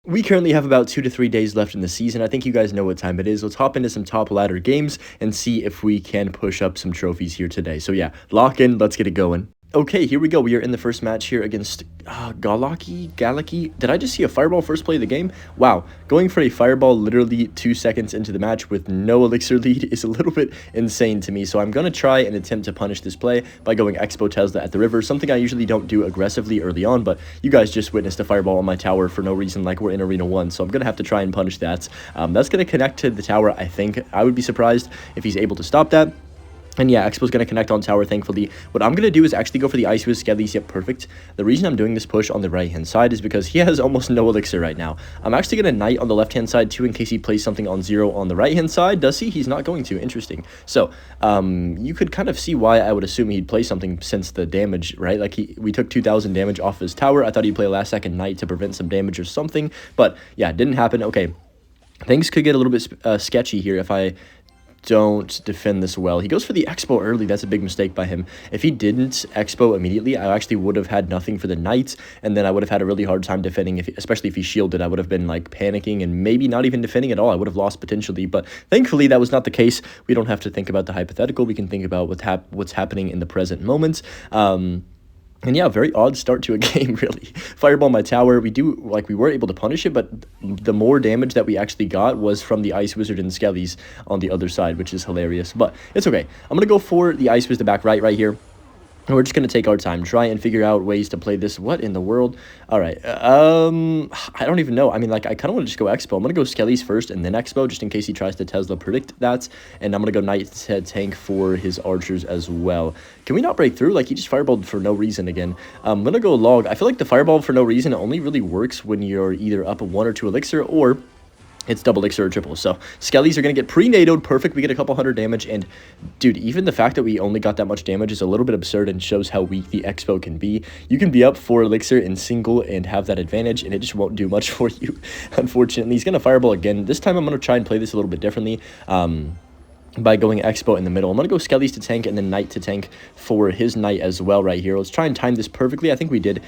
We currently have about 2 to 3 days left in the season. I think you guys know what time it is. Let's hop into some top ladder games and see if we can push up some trophies here today. So yeah, lock in, let's get it going. Okay, here we go. We are in the first match here against Galaki. Did I just see a fireball first play of the game? Wow, going for a fireball literally 2 seconds into the match with no elixir lead is a little bit insane to me. So I'm going to try and attempt to punish this play by going Expo Tesla at the river, something I usually don't do aggressively early on, but you guys just witnessed a fireball on my tower for no reason like we're in Arena 1, so I'm going to have to try and punish that. That's going to connect to the tower, I think. I would be surprised if he's able to stop that. And yeah, Expo's going to connect on tower, thankfully. What I'm going to do is actually go for the Ice Wiz Skellies. Yep, perfect. The reason I'm doing this push on the right-hand side is because he has almost no elixir right now. I'm actually going to Knight on the left-hand side, too, in case he plays something on 0 on the right-hand side. Does he? He's not going to. Interesting. So, you could kind of see why I would assume he'd play something since the damage, right? Like, we took 2,000 damage off his tower. I thought he'd play a last-second Knight to prevent some damage or something. But, yeah, it didn't happen. Okay, things could get a little bit sketchy here if I don't defend this well. He goes for the Expo early. That's a big mistake by him. If he didn't Expo immediately, I actually would have had nothing for the Knight, and then I would have had a really hard time defending, especially if he shielded. I would have been like panicking and maybe not even defending at all. I would have lost potentially, but thankfully that was not the case. We don't have to think about the hypothetical. We can think about what's happening in the present moment. And yeah, very odd start to a game, really. Fireball my tower. We were able to punish it, but the more damage that we actually got was from the Ice Wizard and Skellies on the other side, which is hilarious. But it's okay. I'm going to go for the Ice Wizard back right here. And we're just going to take our time, try and figure out ways to play this. What in the world? All right. I don't even know. I mean, like, I kind of want to just go Expo. I'm going to go Skellies first and then Expo, just in case he tries to Tesla predict that. And I'm going to go Knight Head Tank for his archers as well. Can we not break through? Like, he just fireballed for no reason again. I'm going to go Log. I feel like the fireball for no reason only really works when you're either up a 1 or 2 elixir, or it's double elixir or triple. So Skellies are going to get pre-NATO'd. Perfect. We get a couple hundred damage. And, dude, even the fact that we only got that much damage is a little bit absurd and shows how weak the Expo can be. You can be up 4 elixir in single and have that advantage, and it just won't do much for you, unfortunately. He's going to fireball again. This time I'm going to try and play this a little bit differently. By going Expo in the middle. I'm going to go Skellies to tank and then Knight to tank for his Knight as well right here. Let's try and time this perfectly. I think we did.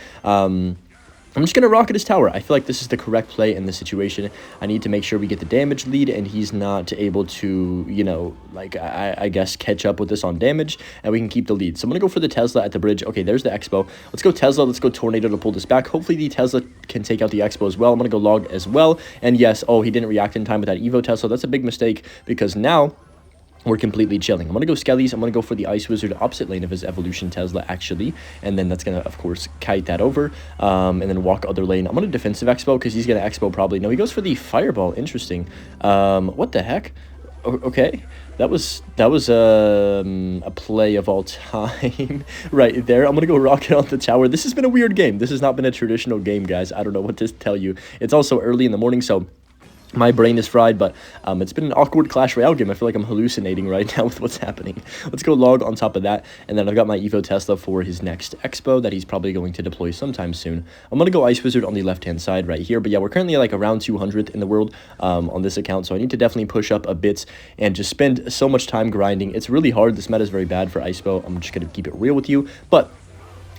I'm just going to rocket his tower. I feel like this is the correct play in this situation. I need to make sure we get the damage lead, and he's not able to, you know, like, I guess, catch up with this on damage, and we can keep the lead. So I'm going to go for the Tesla at the bridge. Okay, there's the Expo. Let's go Tesla. Let's go Tornado to pull this back. Hopefully the Tesla can take out the Expo as well. I'm going to go Log as well. And yes, oh, he didn't react in time with that Evo Tesla. That's a big mistake, because now we're completely chilling. I'm going to go Skellies. I'm going to go for the Ice Wizard opposite lane of his Evolution Tesla, actually. And then that's going to, of course, kite that over. And then walk other lane. I'm going to defensive Expo because he's going to Expo probably. No, he goes for the Fireball. Interesting. What the heck? Okay. That was a play of all time right there. I'm going to go Rocket on the tower. This has been a weird game. This has not been a traditional game, guys. I don't know what to tell you. It's also early in the morning, so my brain is fried, but it's been an awkward Clash Royale game. I feel like I'm hallucinating right now with what's happening. Let's go Log on top of that, and then I've got my Evo Tesla for his next Expo that he's probably going to deploy sometime soon. I'm going to go Ice Wizard on the left-hand side right here, but yeah, we're currently like around 200th in the world on this account, so I need to definitely push up a bit and just spend so much time grinding. It's really hard. This meta is very bad for Icepo. I'm just going to keep it real with you, but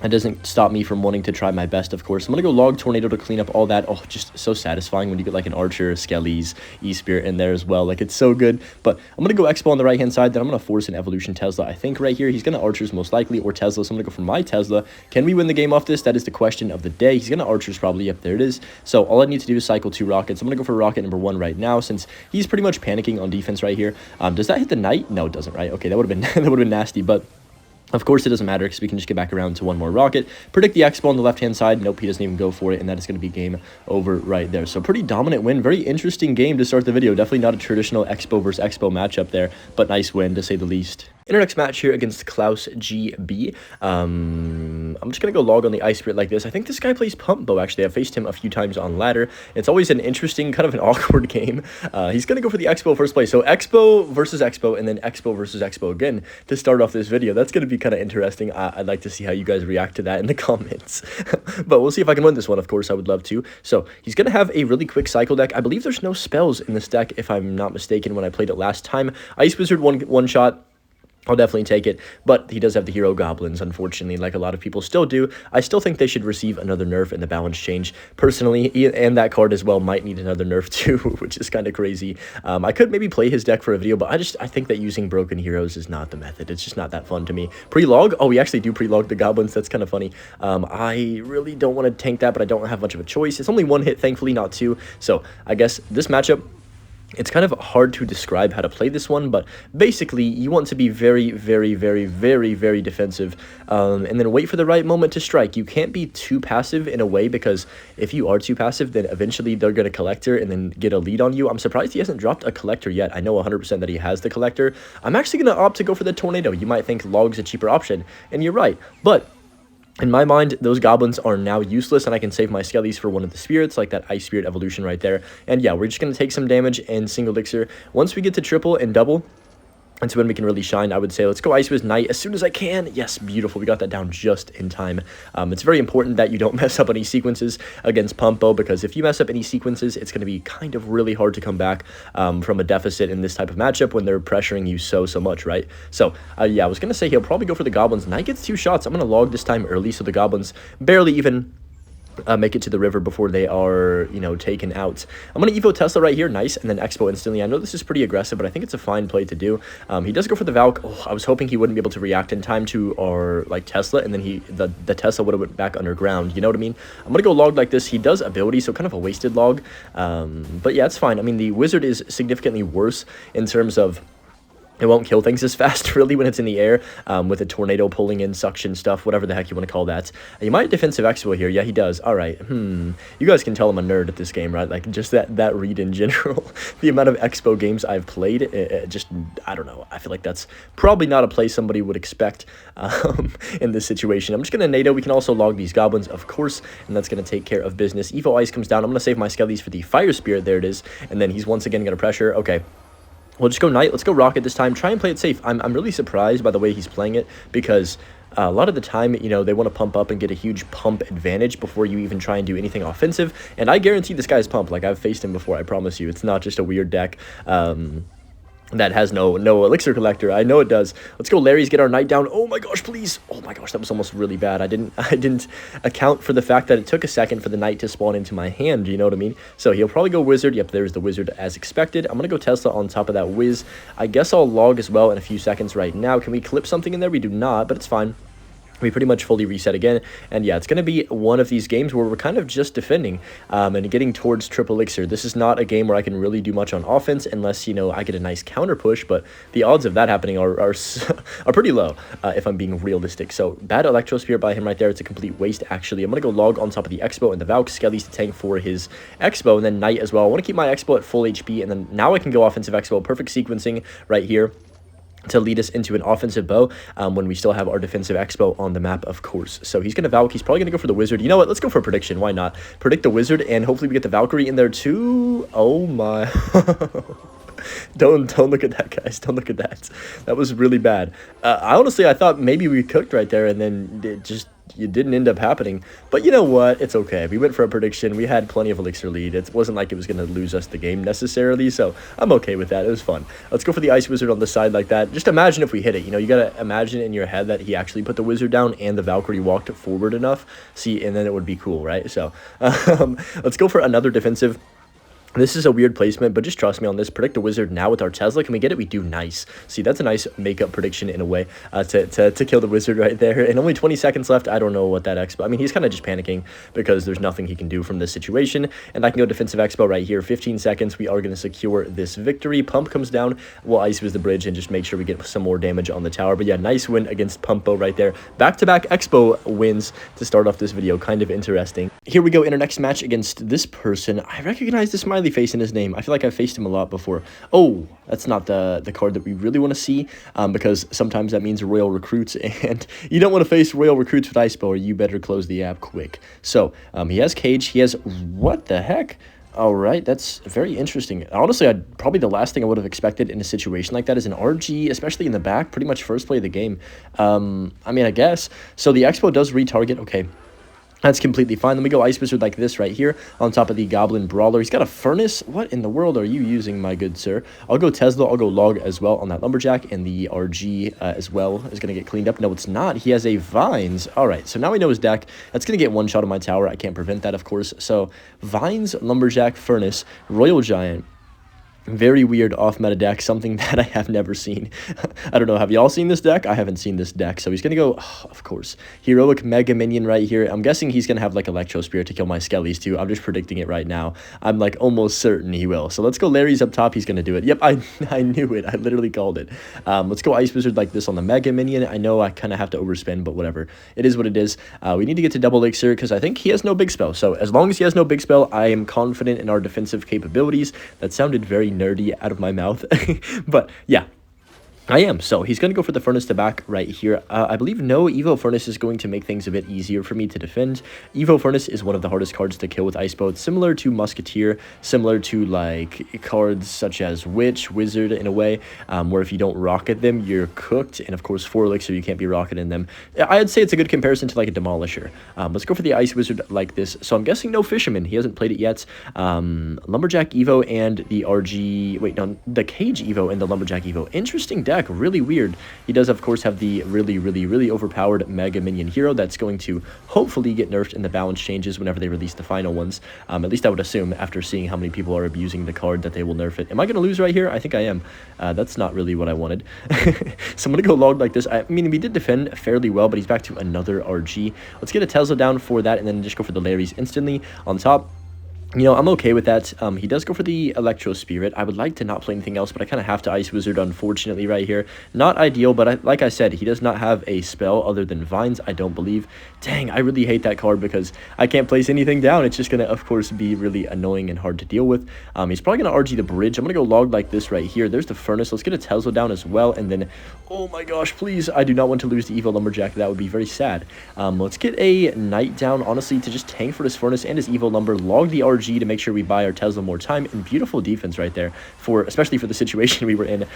it doesn't stop me from wanting to try my best, of course. I'm going to go Log Tornado to clean up all that. Oh, just so satisfying when you get like an Archer, Skellies, E-Spirit in there as well. Like, it's so good. But I'm going to go Expo on the right-hand side. Then I'm going to force an Evolution Tesla, I think, right here. He's going to Archers most likely, or Tesla. So I'm going to go for my Tesla. Can we win the game off this? That is the question of the day. He's going to Archers probably. Yep, there it is. So all I need to do is cycle 2 rockets. I'm going to go for rocket number 1 right now, since he's pretty much panicking on defense right here. Does that hit the Knight? No, it doesn't, right? Okay, that would have been that would have been nasty, but of course, it doesn't matter because we can just get back around to 1 more rocket. Predict the Expo on the left-hand side. Nope, he doesn't even go for it, and that is going to be game over right there. So pretty dominant win. Very interesting game to start the video. Definitely not a traditional Expo versus Expo matchup there, but nice win to say the least. In our next match here against Klaus GB, I'm just going to go Log on the Ice Spirit like this. I think this guy plays Pump Bow, actually. I've faced him a few times on ladder. It's always an interesting, kind of an awkward game. He's going to go for the Expo first play. So Expo versus Expo, and then Expo versus Expo again to start off this video. That's going to be kind of interesting. I'd like to see how you guys react to that in the comments. But we'll see if I can win this one, of course. I would love to. So he's going to have a really quick cycle deck. I believe there's no spells in this deck, if I'm not mistaken, when I played it last time. Ice Wizard one shot. I'll definitely take it, but he does have the hero goblins, unfortunately, like a lot of people still do. I still think they should receive another nerf in the balance change, personally, and that card as well might need another nerf too, which is kind of crazy. I could maybe play his deck for a video, but I think that using broken heroes is not the method. It's just not that fun to me. Pre-log? Oh, we actually do pre-log the goblins. That's kind of funny. I really don't want to tank that, but I don't have much of a choice. It's only one hit, thankfully, not two. So I guess this matchup, it's kind of hard to describe how to play this one, but basically you want to be very, very, very, very, very defensive, and then wait for the right moment to strike. You can't be too passive in a way, because if you are too passive, then eventually they're going to collector and then get a lead on you. I'm surprised he hasn't dropped a collector yet. I know 100% that he has the collector. I'm actually going to opt to go for the tornado. You might think log's a cheaper option, and you're right, but in my mind, those goblins are now useless, and I can save my skellies for one of the spirits, like that ice spirit evolution right there. And yeah, we're just going to take some damage and single elixir. Once we get to triple and double, that's when we can really shine. I would say let's go Ice Wiz Knight as soon as I can. Yes, beautiful. We got that down just in time. It's very important that you don't mess up any sequences against Pumpo, because if you mess up any sequences, it's going to be kind of really hard to come back from a deficit in this type of matchup when they're pressuring you so much, right? So, yeah, I was going to say he'll probably go for the goblins. Knight gets 2 shots. I'm going to log this time early, so the goblins barely even make it to the river before they are, you know, taken out. I'm going to Evo Tesla right here. Nice. And then Expo instantly. I know this is pretty aggressive, but I think it's a fine play to do. He does go for the Valk. Oh, I was hoping he wouldn't be able to react in time to our, like, Tesla, and then the Tesla would have went back underground. You know what I mean? I'm going to go log like this. He does ability, so kind of a wasted log. But yeah, it's fine. I mean, the Wizard is significantly worse in terms of it won't kill things as fast, really, when it's in the air, with a tornado pulling in suction stuff, whatever the heck you want to call that. He might defensive Expo here. Yeah, he does. All right. You guys can tell I'm a nerd at this game, right? Like, just that read in general. The amount of Expo games I've played, just, I don't know. I feel like that's probably not a play somebody would expect in this situation. I'm just going to NATO. We can also log these goblins, of course, and that's going to take care of business. Evo Ice comes down. I'm going to save my skellies for the Fire Spirit. There it is. And then he's once again going to pressure. Okay. We'll just go Knight. Let's go Rocket this time. Try and play it safe. I'm really surprised by the way he's playing it, because a lot of the time, you know, they want to pump up and get a huge pump advantage before you even try and do anything offensive. And I guarantee this guy's pump. Like, I've faced him before, I promise you. It's not just a weird deck that has no elixir collector. I know it does. Let's go Larry's, get our Knight down. Oh my gosh, please. Oh my gosh, that was almost really bad. I didn't account for the fact that it took a second for the Knight to spawn into my hand, you know what I mean? So he'll probably go Wizard. Yep, there's the Wizard as expected. I'm going to go Tesla on top of that Wiz. I guess I'll log as well in a few seconds right now. Can we clip something in there? We do not, but it's fine. We pretty much fully reset again, and yeah, it's going to be one of these games where we're kind of just defending and getting towards triple elixir. This is not a game where I can really do much on offense unless, you know, I get a nice counter push, but the odds of that happening are pretty low, if I'm being realistic. So bad Electro Spirit by him right there. It's a complete waste, actually. I'm going to go log on top of the Expo and the Valk. Skellies to tank for his Expo, and then Knight as well. I want to keep my Expo at full HP, and then now I can go offensive Expo. Perfect sequencing right here to lead us into an offensive bow when we still have our defensive Expo on the map, of course. So he's going to Valk. He's probably going to go for the Wizard. You know what? Let's go for a prediction. Why not? Predict the Wizard, and hopefully we get the Valkyrie in there too. Oh my. Don't look at that, guys. Don't look at that. That was really bad. I thought maybe we cooked right there, and then it didn't end up happening. But you know what? It's okay. We went for a prediction. We had plenty of elixir lead. It wasn't like it was going to lose us the game necessarily, so I'm okay with that. It was fun. Let's go for the Ice Wizard on the side like that. Just imagine if we hit it. You know, you got to imagine in your head that he actually put the Wizard down and the Valkyrie walked forward enough. See, and then it would be cool, right? So let's go for another defensive. This is a weird placement, but just trust me on this. Predict the Wizard now with our Tesla. Can we get it? We do. Nice. See, that's a nice makeup prediction in a way to kill the Wizard right there. And only 20 seconds left. I don't know what that Expo... I mean, he's kind of just panicking because there's nothing he can do from this situation. And I can go defensive Expo right here. 15 seconds. We are going to secure this victory. Pump comes down. We'll Ice Wiz the bridge and just make sure we get some more damage on the tower. But yeah, nice win against Pumpo right there. Back-to-back Expo wins to start off this video. Kind of interesting. Here we go in our next match against this person. I recognize the smiley face in his name. I feel like I've faced him a lot before. Oh, that's not the card that we really want to see, because sometimes that means Royal Recruits, and you don't want to face Royal Recruits with Icepo, or you better close the app quick. So, he has Cage. He has... What the heck? All right, that's very interesting. Honestly, probably the last thing I would have expected in a situation like that is an RG, especially in the back, pretty much first play of the game. I mean, I guess. So the Expo does retarget. Okay. That's completely fine. Let me go Ice Wizard like this right here on top of the Goblin Brawler. He's got a Furnace. What in the world are you using, my good sir? I'll go Tesla. I'll go Log as well on that Lumberjack, and the RG as well is going to get cleaned up. No, it's not. He has a Vines. All right, so now we know his deck. That's going to get one shot on my tower. I can't prevent that, of course. So Vines, Lumberjack, Furnace, Royal Giant. Very weird off-meta deck, something that I have never seen. I don't know, have y'all seen this deck? I haven't seen this deck, so he's going to go, of course, Heroic Mega Minion right here. I'm guessing he's going to have, like, Electro Spirit to kill my Skellies, too. I'm just predicting it right now. I'm, like, almost certain he will. So let's go Larry's up top. He's going to do it. Yep, I knew it. I literally called it. Let's go Ice Wizard like this on the Mega Minion. I know I kind of have to overspend, but whatever. It is what it is. We need to get to Double Elixir because I think he has no big spell. So as long as he has no big spell, I am confident in our defensive capabilities. That sounded very nerdy out of my mouth. But yeah, I am. So he's going to go for the Furnace to back right here. I believe no Evo Furnace is going to make things a bit easier for me to defend. Evo Furnace is one of the hardest cards to kill with Ice Boat, similar to Musketeer, similar to like cards such as Witch, Wizard in a way, where if you don't rocket them, you're cooked. And of course, 4 Elixir, you can't be rocketing them. I'd say it's a good comparison to like a Demolisher. Let's go for the Ice Wizard like this. So I'm guessing no Fisherman. He hasn't played it yet. Lumberjack Evo and the RG... Wait, no, the Cage Evo and the Lumberjack Evo. Interesting deck. Really weird. He does, of course, have the really overpowered Mega Minion hero that's going to hopefully get nerfed in the balance changes whenever they release the final ones. At least I would assume after seeing how many people are abusing the card that they will nerf it. Am I going to lose right here? I think I am. That's not really what I wanted. So I'm going to go Log like this. I mean, we did defend fairly well, but he's back to another RG. Let's get a Tesla down for that and then just go for the Larrys instantly on top. You know, I'm okay with that. He does go for the Electro Spirit. I would like to not play anything else, but I kind of have to Ice Wizard, unfortunately, right here. Not ideal, but like I said, he does not have a spell other than Vines, I don't believe. Dang, I really hate that card because I can't place anything down. It's just going to, of course, be really annoying and hard to deal with. He's probably going to RG the Bridge. I'm going to go Log like this right here. There's the Furnace. Let's get a Tesla down as well, and then, oh my gosh, please, I do not want to lose the Evo Lumberjack. That would be very sad. Let's get a Knight down, honestly, to just tank for his Furnace and his Evo Lumber. Log the RG to make sure we buy our Tesla more time, and beautiful defense right there, for especially for the situation we were in.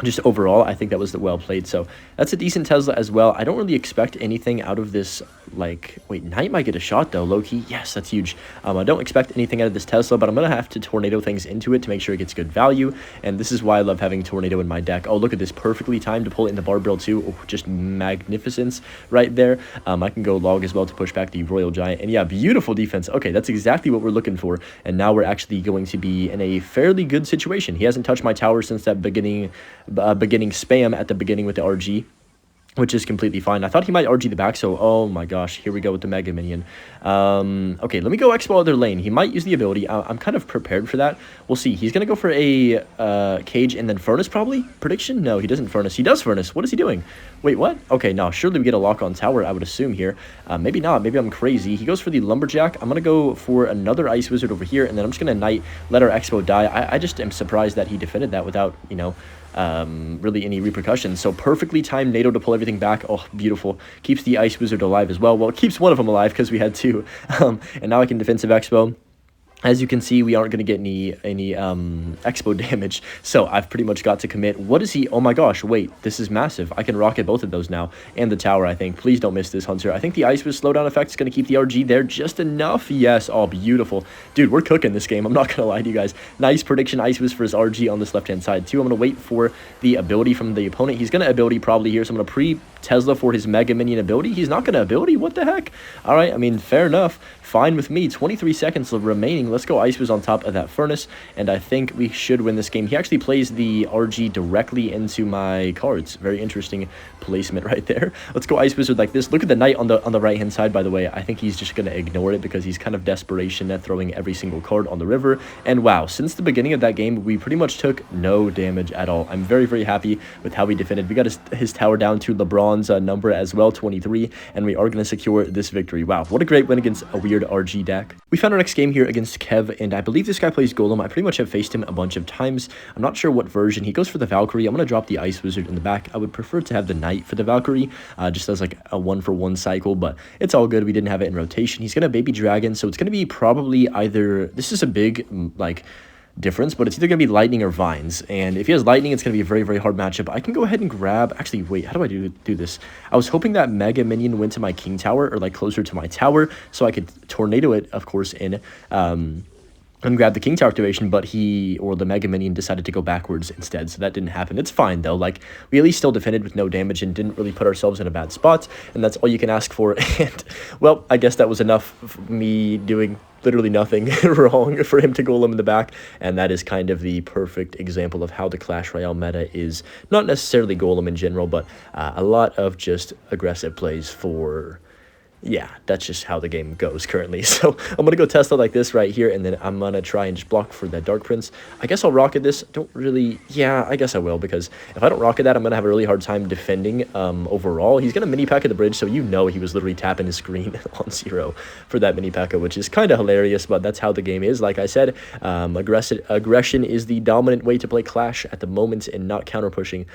Just overall, I think that was well played. So that's a decent Tesla as well. I don't really expect anything out of this. Like, wait, Knight might get a shot though, low-key. Yes, that's huge. I don't expect anything out of this Tesla, but I'm going to have to Tornado things into it to make sure it gets good value. And this is why I love having Tornado in my deck. Oh, look at this. Perfectly timed to pull it in the Barbell too. Oh, just magnificence right there. I can go Log as well to push back the Royal Giant. And yeah, beautiful defense. Okay, that's exactly what we're looking for. And now we're actually going to be in a fairly good situation. He hasn't touched my tower since that beginning spam at the beginning with the RG, which is completely fine. I thought he might RG the back, so oh my gosh, here we go with the Mega Minion. Okay, let me go Expo other lane. He might use the ability. I'm kind of prepared for that. We'll see. He's going to go for a Cage and then Furnace probably? Prediction? No, he doesn't Furnace. He does Furnace. What is he doing? Wait, what? Okay, no, surely we get a lock on tower, I would assume here. Maybe not. Maybe I'm crazy. He goes for the Lumberjack. I'm going to go for another Ice Wizard over here, and then I'm just going to Knight, let our Expo die. I just am surprised that he defended that without, you know, really any repercussions. So perfectly timed NATO to pull everything back. Oh, beautiful. Keeps the Ice Wizard alive as well. Well, it keeps one of them alive because we had two. And now I can defensive Expo. As you can see, we aren't going to get any Expo damage, so I've pretty much got to commit. What is he? Oh my gosh, wait, this is massive. I can rocket both of those now, and the tower, I think. Please don't miss this, Hunter. I think the Ice Wizard slowdown effect is going to keep the RG there just enough. Yes, oh, beautiful. Dude, we're cooking this game. I'm not going to lie to you guys. Nice prediction, Ice Wizard for his RG on this left-hand side, too. I'm going to wait for the ability from the opponent. He's going to ability probably here, so I'm going to pre-Tesla for his Mega Minion ability. He's not going to ability? What the heck? All right, I mean, fair enough. Fine with me. 23 seconds remaining. Let's go Ice Wizard on top of that Furnace, and I think we should win this game. He actually plays the RG directly into my cards. Very interesting placement right there. Let's go Ice Wizard like this. Look at the Knight on the right-hand side, by the way. I think he's just going to ignore it because he's kind of desperation at throwing every single card on the river. And wow, since the beginning of that game, we pretty much took no damage at all. I'm very happy with how we defended. We got his tower down to LeBron's number as well, 23, and we are going to secure this victory. Wow, what a great win against a weird RG deck. We found our next game here against Kev, and I believe this guy plays Golem. I pretty much have faced him a bunch of times. I'm not sure what version. He goes for the Valkyrie. I'm going to drop the Ice Wizard in the back. I would prefer to have the Knight for the Valkyrie, just as like a 1-for-1 cycle, but it's all good. We didn't have it in rotation. He's going to Baby Dragon, so it's going to be probably either... This is a big, like... difference, but it's either going to be lightning or vines. And if he has lightning, it's going to be a very, very hard matchup. I can go ahead and grab, actually, wait, how do I do this? I was hoping that Mega Minion went to my King Tower, or like closer to my tower, so I could tornado it, of course, in and grab the King Tower activation, but the Mega Minion decided to go backwards instead, so that didn't happen. It's fine, though. Like, we at least still defended with no damage and didn't really put ourselves in a bad spot, and that's all you can ask for. And, well, I guess that was enough for me doing literally nothing wrong for him to golem in the back, and that is kind of the perfect example of how the Clash Royale meta is not necessarily golem in general, but a lot of just aggressive plays for... yeah, that's just how the game goes currently. So I'm going to go Tesla like this right here, and then I'm going to try and just block for that Dark Prince. I guess I'll rocket this. Don't really... yeah, I guess I will, because if I don't rocket that, I'm going to have a really hard time defending overall. He's going to mini pack at the bridge, so you know he was literally tapping his screen on 0 for that mini pack, which is kind of hilarious, but that's how the game is. Like I said, aggression is the dominant way to play Clash at the moment, and not counter-pushing.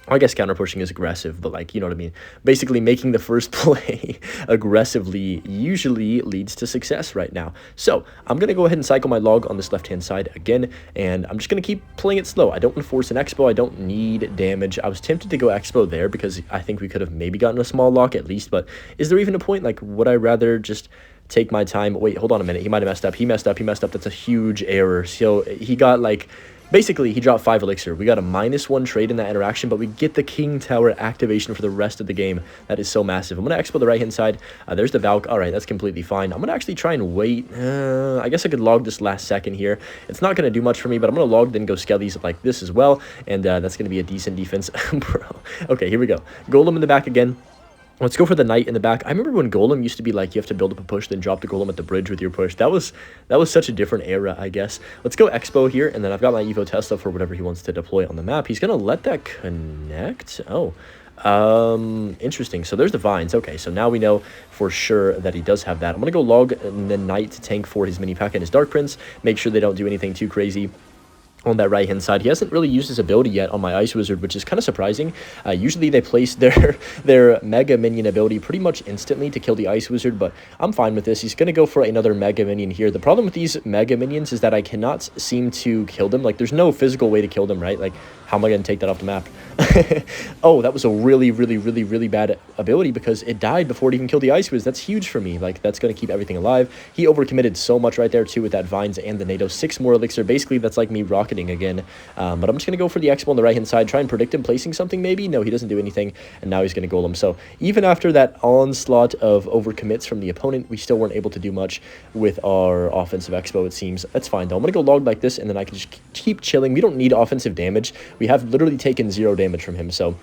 I guess counter-pushing is aggressive, but, like, you know what I mean? Basically, making the first play aggressively usually leads to success right now. So, I'm going to go ahead and cycle my log on this left-hand side again, and I'm just going to keep playing it slow. I don't want to force an expo. I don't need damage. I was tempted to go expo there because I think we could have maybe gotten a small lock at least, but is there even a point? Like, would I rather just take my time? Wait, hold on a minute. He might have messed up. He messed up. That's a huge error. So, he got, like... basically, he dropped 5 elixir. We got a -1 trade in that interaction, but we get the King Tower activation for the rest of the game. That is so massive. I'm going to expo the right-hand side. There's the Valk. All right, that's completely fine. I'm going to actually try and wait. I guess I could log this last second here. It's not going to do much for me, but I'm going to log, then go Skellies like this as well, and that's going to be a decent defense. Bro. Okay, here we go. Golem in the back again. Let's go for the Knight in the back. I remember when Golem used to be like, you have to build up a push, then drop the Golem at the bridge with your push. That was such a different era, I guess. Let's go Expo here, and then I've got my Evo Tesla for whatever he wants to deploy on the map. He's going to let that connect? Oh, interesting. So there's the Vines. Okay, so now we know for sure that he does have that. I'm going to go log the Knight to tank for his mini pack and his Dark Prince. Make sure they don't do anything too crazy on that right-hand side. He hasn't really used his ability yet on my Ice Wizard, which is kind of surprising. Usually they place their Mega Minion ability pretty much instantly to kill the Ice Wizard, but I'm fine with this. He's going to go for another Mega Minion here. The problem with these Mega Minions is that I cannot seem to kill them. Like, there's no physical way to kill them, right? Like, how am I going to take that off the map? Oh, that was a really bad ability because it died before it even killed the Ice Wiz. That's huge for me. Like, that's going to keep everything alive. He overcommitted so much right there, too, with that Vines and the NATO. 6 more elixir. Basically, that's like me rocketing again. But I'm just going to go for the Expo on the right-hand side, try and predict him placing something, maybe. No, he doesn't do anything, and now he's going to Golem. So even after that onslaught of overcommits from the opponent, we still weren't able to do much with our offensive Expo, it seems. That's fine, though. I'm going to go log like this, and then I can just keep chilling. We don't need offensive damage. We have literally taken 0 damage from him, so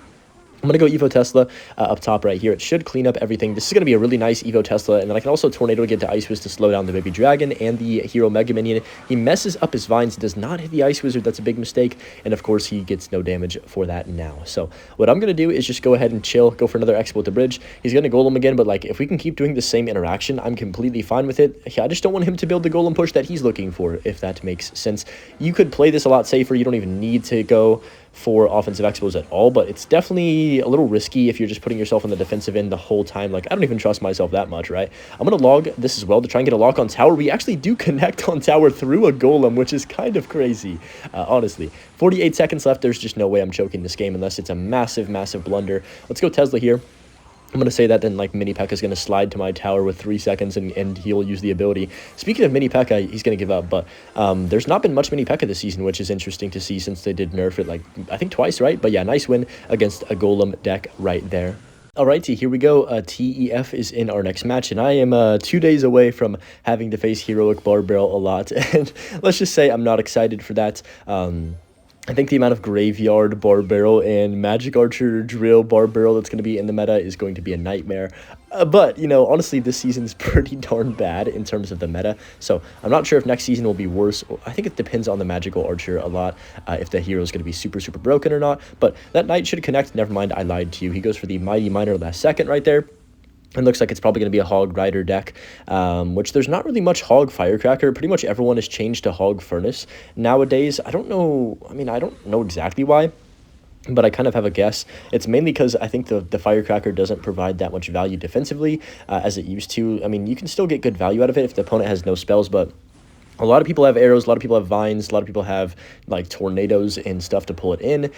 I'm going to go Evo Tesla up top right here. It should clean up everything. This is going to be a really nice Evo Tesla, and then I can also Tornado get to Ice Wiz to slow down the Baby Dragon and the Hero Mega Minion. He messes up his Vines, does not hit the Ice Wizard. That's a big mistake, and of course, he gets no damage for that now. So what I'm going to do is just go ahead and chill, go for another Expo at the bridge. He's going to Golem again, but like if we can keep doing the same interaction, I'm completely fine with it. I just don't want him to build the Golem push that he's looking for, if that makes sense. You could play this a lot safer. You don't even need to go for offensive expos at all, but it's definitely a little risky if you're just putting yourself on the defensive end the whole time. Like, I don't even trust myself that much, right? I'm going to log this as well to try and get a lock on tower. We actually do connect on tower through a Golem, which is kind of crazy, honestly. 48 seconds left. There's just no way I'm choking this game unless it's a massive blunder. Let's go Tesla here. I'm going to say that then, like, Mini P.E.K.K.A is going to slide to my tower with 3 seconds, and he'll use the ability. Speaking of Mini P.E.K.K.A, he's going to give up, but there's not been much Mini P.E.K.K.A this season, which is interesting to see since they did nerf it, like, I think twice, right? But yeah, nice win against a Golem deck right there. Alrighty, here we go. TEF is in our next match, and I am 2 days away from having to face Heroic Bar Barrel a lot, and let's just say I'm not excited for that. I think the amount of Graveyard Bar Barrel and Magic Archer Drill Bar Barrel that's going to be in the meta is going to be a nightmare. But, you know, honestly, this season is pretty darn bad in terms of the meta. So I'm not sure if next season will be worse. I think it depends on the Magical Archer a lot, if the hero is going to be super broken or not. But that Knight should connect. Never mind, I lied to you. He goes for the Mighty Miner last second right there. It looks like it's probably going to be a Hog Rider deck, which there's not really much Hog Firecracker. Pretty much everyone has changed to Hog Furnace nowadays. I don't know. I mean, I don't know exactly why, but I kind of have a guess. It's mainly because I think the Firecracker doesn't provide that much value defensively as it used to. I mean, you can still get good value out of it if the opponent has no spells, but A lot of people have arrows, a lot of people have vines, a lot of people have like tornadoes and stuff to pull it in.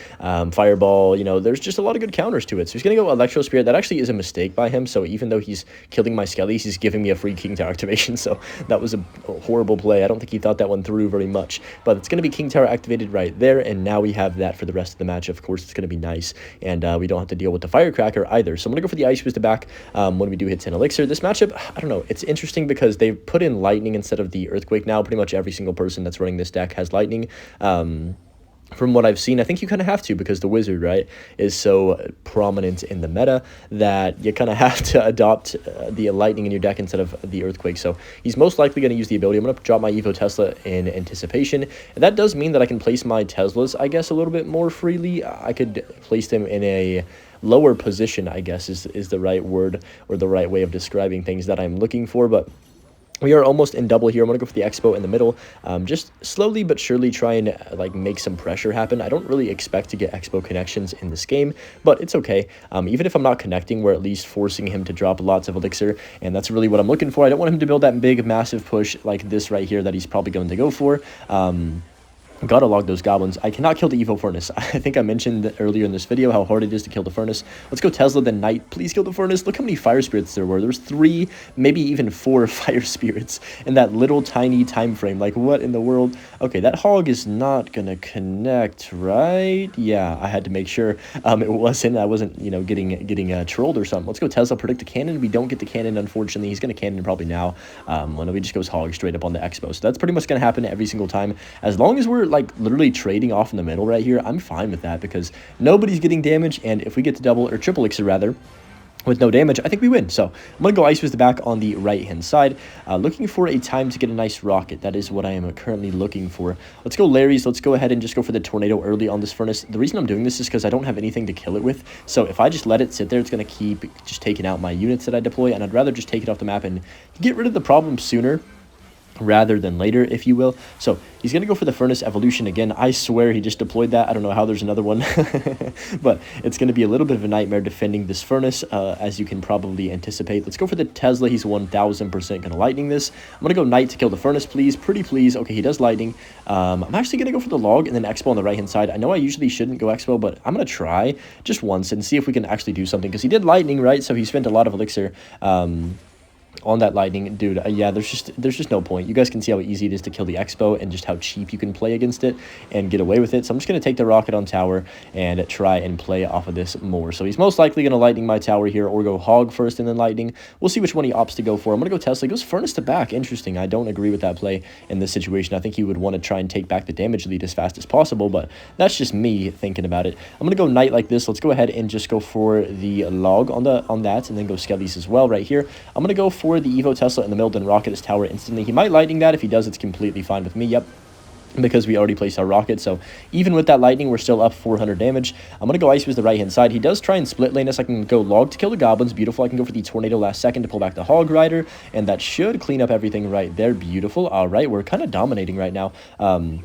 Fireball, you know, there's just a lot of good counters to it. So he's going to go Electro Spirit. That actually is a mistake by him. So even though he's killing my skellies, he's giving me a free King Tower activation. So that was a horrible play. I don't think he thought that one through very much. But it's going to be King Tower activated right there. And now we have that for the rest of the match. Of course, it's going to be nice. And we don't have to deal with the Firecracker either. So I'm going to go for the Ice Boost back when we do hit 10 Elixir. This matchup, I don't know. It's interesting because they've put in Lightning instead of the Earthquake now. Pretty much every single person that's running this deck has Lightning. From what I've seen, I think you kind of have to because the Wizard, right, is so prominent in the meta that you kind of have to adopt the Lightning in your deck instead of the Earthquake. So he's most likely going to use the ability. I'm going to drop my Evo Tesla in anticipation. And that does mean that I can place my Teslas, I guess, a little bit more freely. I could place them in a lower position, I guess, is the right word or the right way of describing things that I'm looking for. But we are almost in double here. I'm going to go for the Expo in the middle. Just slowly but surely try and like make some pressure happen. I don't really expect to get Expo connections in this game, but it's okay. Even if I'm not connecting, we're at least forcing him to drop lots of Elixir, and that's really what I'm looking for. I don't want him to build that big, massive push like this right here that he's probably going to go for. Gotta log those goblins. I cannot kill the Evo Furnace. I think I mentioned earlier in this video how hard it is to kill the Furnace. Let's go Tesla, then Knight. Please kill the Furnace. Look how many Fire Spirits there were. There's 3, maybe even 4 Fire Spirits in that little tiny time frame. Like, what in the world? Okay, that Hog is not gonna connect, right? Yeah, I had to make sure it wasn't. I wasn't, you know, getting trolled or something. Let's go Tesla, predict a cannon. We don't get the cannon, unfortunately. He's gonna cannon probably now. When we just goes Hog straight up on the Expo. So that's pretty much gonna happen every single time. As long as we're like literally trading off in the middle right here, I'm fine with that because nobody's getting damage, and if we get to double or triple Elixir rather with no damage, I think we win. So I'm gonna go Ice Fist back on the right hand side, looking for a time to get a nice rocket. That is what I am currently looking for. Let's go Larry's. Let's go ahead and just go for the tornado early on this Furnace. The reason I'm doing this is because I don't have anything to kill it with, so if I just let it sit there, it's gonna keep just taking out my units that I deploy, and I'd rather just take it off the map and get rid of the problem sooner rather than later, if you will. So he's going to go for the Furnace Evolution again. I swear he just deployed that. I don't know how there's another one, but it's going to be a little bit of a nightmare defending this Furnace, as you can probably anticipate. Let's go for the Tesla. He's 1000% going to Lightning this. I'm going to go Knight to kill the Furnace, please. Pretty please. Okay, he does Lightning. I'm actually going to go for the Log and then Expo on the right-hand side. I know I usually shouldn't go Expo, but I'm going to try just once and see if we can actually do something, because he did Lightning, right? So he spent a lot of Elixir, on that Lightning. Dude, yeah, there's just no point. You guys can see how easy it is to kill the Expo and just how cheap you can play against it and get away with it. So I'm just going to take the rocket on tower and try and play off of this more. So he's most likely going to Lightning my tower here, or go Hog first and then Lightning. We'll see which one he opts to go for. I'm going to go Tesla. He goes Furnace to back. Interesting. I don't agree with that play in this situation. I think he would want to try and take back the damage lead as fast as possible, but that's just me thinking about it. I'm going to go Knight like this. Let's go ahead and just go for the Log on that, and then go Skellies as well right here. I'm going to go for the Evo Tesla in the middle, then rocket his tower instantly. He might Lightning that. If he does, it's completely fine with me. Yep, because we already placed our rocket. So even with that Lightning, we're still up 400 damage. I'm going to go Ice with the right-hand side. He does try and split lane us. I can go Log to kill the Goblins. Beautiful. I can go for the Tornado last second to pull back the Hog Rider, and that should clean up everything right there. Beautiful. All right, we're kind of dominating right now. I'm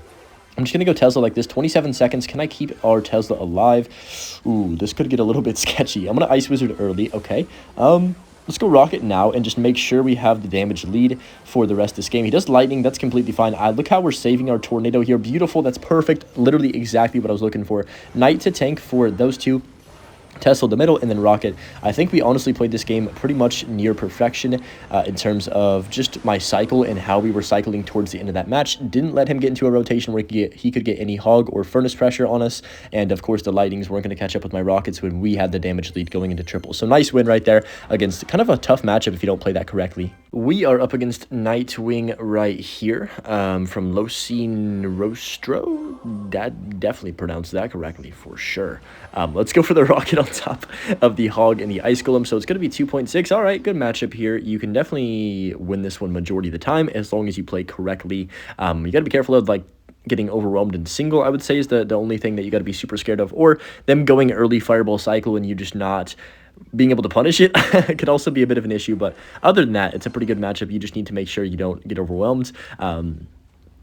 just going to go Tesla like this. 27 seconds. Can I keep our Tesla alive? Ooh, this could get a little bit sketchy. I'm going to Ice Wizard early. Okay. Let's go Rocket now and just make sure we have the damage lead for the rest of this game. He does Lightning. That's completely fine. Look how we're saving our Tornado here. Beautiful. That's perfect. Literally exactly what I was looking for. Knight to tank for those two. Tesla the middle, and then Rocket. I think we honestly played this game pretty much near perfection in terms of just my cycle and how we were cycling towards the end of that match. Didn't let him get into a rotation where he could get any Hog or Furnace pressure on us, and of course the Lightnings weren't going to catch up with my Rockets when we had the damage lead going into triple. So nice win right there against kind of a tough matchup if you don't play that correctly. We are up against Nightwing right here from Losine Rostro. That definitely pronounced that correctly for sure. Let's go for the Rocket on top of the Hog and the Ice Golem. So it's going to be 2.6. All right, good matchup here. You can definitely win this one majority of the time as long as you play correctly. You got to be careful of like getting overwhelmed in single, I would say, is the only thing that you got to be super scared of, or them going early Fireball cycle and you just not being able to punish it could also be a bit of an issue. But other than that, it's a pretty good matchup. You just need to make sure you don't get overwhelmed.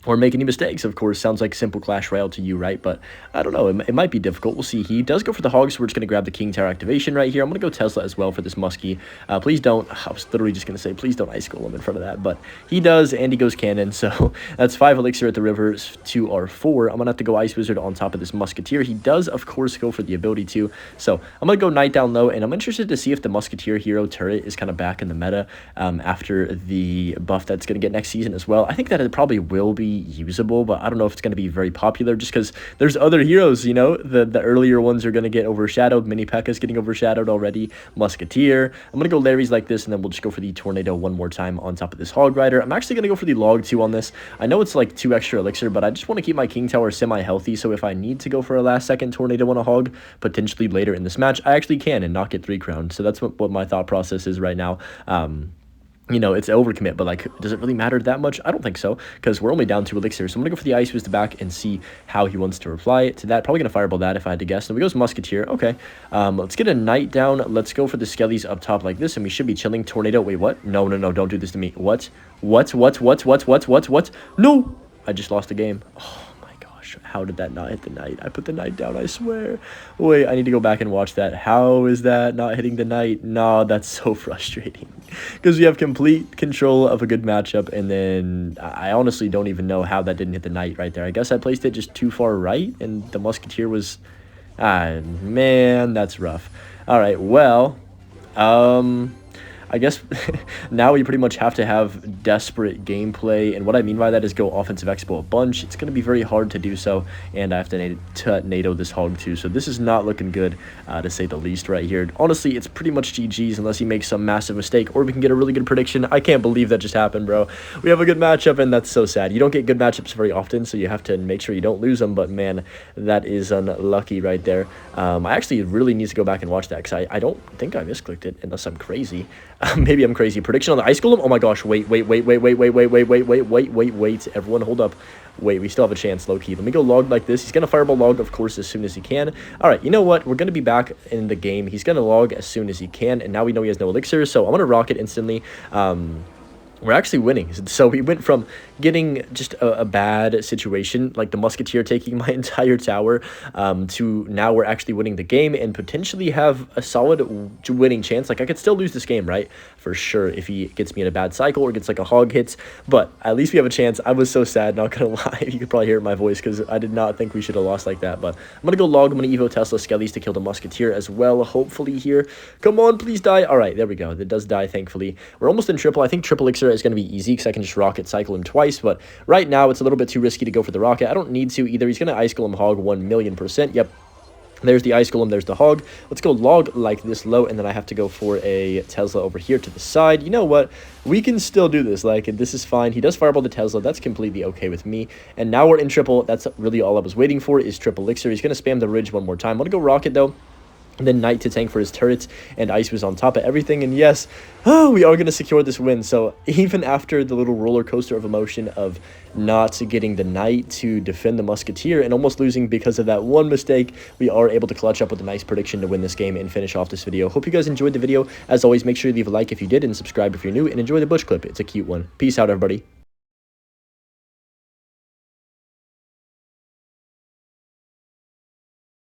or make any mistakes. Of course, sounds like simple Clash Royale to you, right? But I don't know. It might be difficult. We'll see. He does go for the Hog, so we're just going to grab the King Tower activation right here. I'm going to go Tesla as well for this Muskie. Please don't. I was literally just going to say, please don't Ice Golem in front of that. But he does, and he goes Cannon. So that's 5 Elixir at the river to our 4. I'm going to have to go Ice Wizard on top of this Musketeer. He does, of course, go for the ability to. So I'm going to go Knight down low, and I'm interested to see if the Musketeer hero turret is kind of back in the meta after the buff that's going to get next season as well. I think that it probably will be usable, but I don't know if it's going to be very popular just because there's other heroes, you know. The earlier ones are going to get overshadowed. Mini P.E.K.K.A.'s getting overshadowed already. Musketeer. I'm going to go Larry's like this, and then we'll just go for the Tornado one more time on top of this Hog Rider. I'm actually going to go for the Log 2 on this. I know it's like 2 extra Elixir, but I just want to keep my King Tower semi-healthy, so if I need to go for a last-second Tornado on a Hog, potentially later in this match, I actually can and not get 3 crowns. So that's what my thought process is right now. You know, it's overcommit, but like, does it really matter that much? I don't think so, because we're only down 2 Elixir. So I'm going to go for the Ice Wizard back and see how he wants to reply to that. Probably going to Fireball that if I had to guess. And we goes Musketeer. Okay. Let's get a Knight down. Let's go for the Skellies up top like this, and we should be chilling. Tornado. Wait, what? No, don't do this to me. What? What? No! I just lost the game. Oh. How did that not hit the Knight? I put the Knight down, I swear. Wait, I need to go back and watch that. How is that not hitting the Knight? No, that's so frustrating. Because we have complete control of a good matchup, and then I honestly don't even know how that didn't hit the Knight right there. I guess I placed it just too far right, and the Musketeer was... man, that's rough. Alright, well... I guess now we pretty much have to have desperate gameplay, and what I mean by that is go offensive expo a bunch. It's going to be very hard to do so, and I have to NATO this Hog too, so this is not looking good, to say the least right here. Honestly, it's pretty much GG's unless he makes some massive mistake, or we can get a really good prediction. I can't believe that just happened, bro. We have a good matchup, and that's so sad. You don't get good matchups very often, so you have to make sure you don't lose them, but man, that is unlucky right there. I actually really need to go back and watch that, because I don't think I misclicked it, unless I'm crazy. Maybe I'm crazy. Prediction on the Ice Golem? Oh my gosh, wait. Everyone hold up. Wait, we still have a chance, low-key. Let me go Log like this. He's going to Fireball Log, of course, as soon as he can. All right, you know what? We're going to be back in the game. He's going to Log as soon as he can, and now we know he has no Elixir, so I'm going to Rocket instantly. We're actually winning. So we went from getting just a bad situation, like the Musketeer taking my entire tower, to now we're actually winning the game and potentially have a solid winning chance. Like, I could still lose this game, right? For sure, if he gets me in a bad cycle or gets like a Hog hits, but at least we have a chance. I was so sad, not gonna lie. You could probably hear it in my voice because I did not think we should have lost like that, but I'm gonna go Log. I'm gonna Evo Tesla Skellies to kill the Musketeer as well, hopefully here. Come on, please die. All right, there we go. It does die, thankfully. We're almost in triple. I think triple Elixir is going to be easy because I can just Rocket cycle him twice, but right now it's a little bit too risky to go for the Rocket. I don't need to either. He's going to Ice Golem Hog 1,000,000%. Yep. There's the Ice Golem, there's the Hog. Let's go Log like this low, and then I have to go for a Tesla over here to the side. You know what? We can still do this. Like, this is fine. He does Fireball the Tesla. That's completely okay with me. And now we're in triple. That's really all I was waiting for is triple Elixir. He's going to spam the Ridge one more time. I'm going to go Rocket, though. And then Knight to tank for his turrets, and Ice was on top of everything, and yes, we are going to secure this win. So even after the little roller coaster of emotion of not getting the Knight to defend the Musketeer and almost losing because of that one mistake, we are able to clutch up with a nice prediction to win this game and finish off this video. Hope you guys enjoyed the video. As always, make sure you leave a like if you did, and subscribe if you're new, and enjoy the bush clip. It's a cute one. Peace out, everybody.